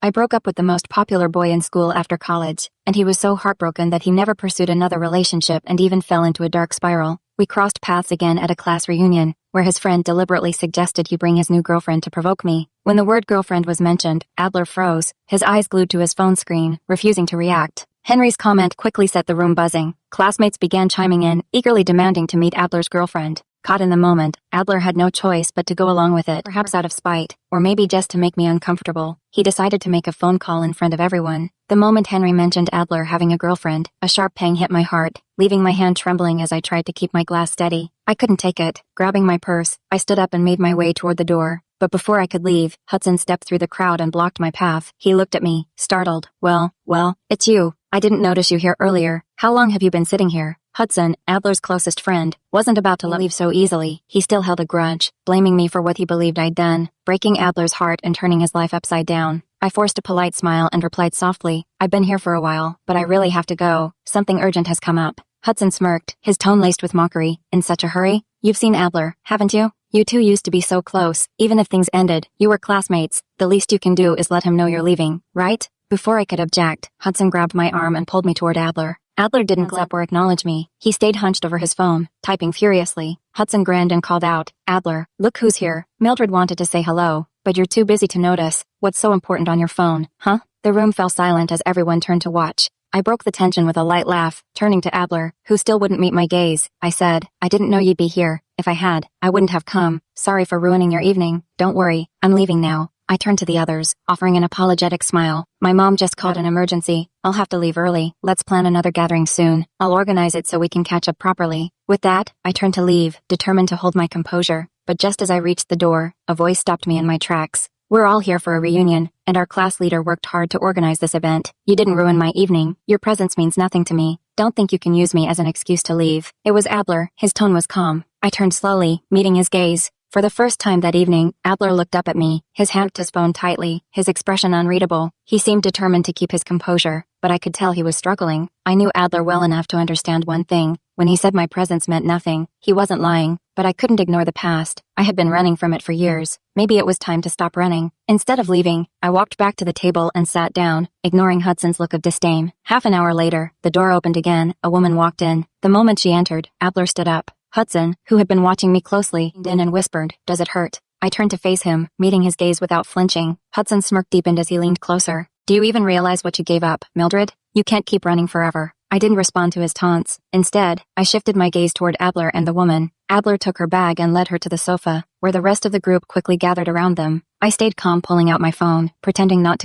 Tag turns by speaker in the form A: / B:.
A: I broke up with the most popular boy in school after college, and he was so heartbroken that he never pursued another relationship and even fell into a dark spiral. We crossed paths again at a class reunion, where his friend deliberately suggested he bring his new girlfriend to provoke me. When the word girlfriend was mentioned, Adler froze, his eyes glued to his phone screen, refusing to react. Henry's comment quickly set the room buzzing. Classmates began chiming in, eagerly demanding to meet Adler's girlfriend. Caught in the moment, Adler had no choice but to go along with it, perhaps out of spite, or maybe just to make me uncomfortable. He decided to make a phone call in front of everyone. The moment Henry mentioned Adler having a girlfriend, a sharp pang hit my heart, leaving my hand trembling as I tried to keep my glass steady. I couldn't take it. Grabbing my purse, I stood up and made my way toward the door. But before I could leave, Hudson stepped through the crowd and blocked my path. He looked at me, startled. Well, it's you. I didn't notice you here earlier. How long have you been sitting here? Hudson, Adler's closest friend, wasn't about to leave so easily. He still held a grudge, blaming me for what he believed I'd done, breaking Adler's heart and turning his life upside down. I forced a polite smile and replied softly, I've been here for a while, but I really have to go. Something urgent has come up. Hudson smirked, his tone laced with mockery. In such a hurry? You've seen Adler, haven't you? You two used to be so close. Even if things ended, you were classmates. The least you can do is let him know you're leaving, right? Before I could object, Hudson grabbed my arm and pulled me toward Adler. Adler didn't glance up or acknowledge me. He stayed hunched over his phone, typing furiously. Hudson grinned and called out, Adler, look who's here. Mildred wanted to say hello, but you're too busy to notice. What's so important on your phone, huh? The room fell silent as everyone turned to watch. I broke the tension with a light laugh, turning to Adler, who still wouldn't meet my gaze. I said, I didn't know you'd be here. If I had, I wouldn't have come. Sorry for ruining your evening. Don't worry, I'm leaving now. I turned to the others, offering an apologetic smile. My mom just called an emergency. I'll have to leave early. Let's plan another gathering soon. I'll organize it so we can catch up properly. With that, I turned to leave, determined to hold my composure. But just as I reached the door, a voice stopped me in my tracks. We're all here for a reunion, and our class leader worked hard to organize this event. You didn't ruin my evening. Your presence means nothing to me. Don't think you can use me as an excuse to leave. It was Adler. His tone was calm. I turned slowly, meeting his gaze. For the first time that evening, Adler looked up at me, his hand to his phone tightly, his expression unreadable. He seemed determined to keep his composure, but I could tell he was struggling. I knew Adler well enough to understand one thing. When he said my presence meant nothing, he wasn't lying, but I couldn't ignore the past. I had been running from it for years. Maybe it was time to stop running. Instead of leaving, I walked back to the table and sat down, ignoring Hudson's look of disdain. Half an hour later, the door opened again. A woman walked in. The moment she entered, Adler stood up. Hudson, who had been watching me closely, leaned in and whispered, Does it hurt? I turned to face him, meeting his gaze without flinching. Hudson smirk deepened as he leaned closer. Do you even realize what you gave up, Mildred? You can't keep running forever. I didn't respond to his taunts. Instead, I shifted my gaze toward Adler and the woman. Adler took her bag and led her to the sofa, where the rest of the group quickly gathered around them. I stayed calm, pulling out my phone, pretending not to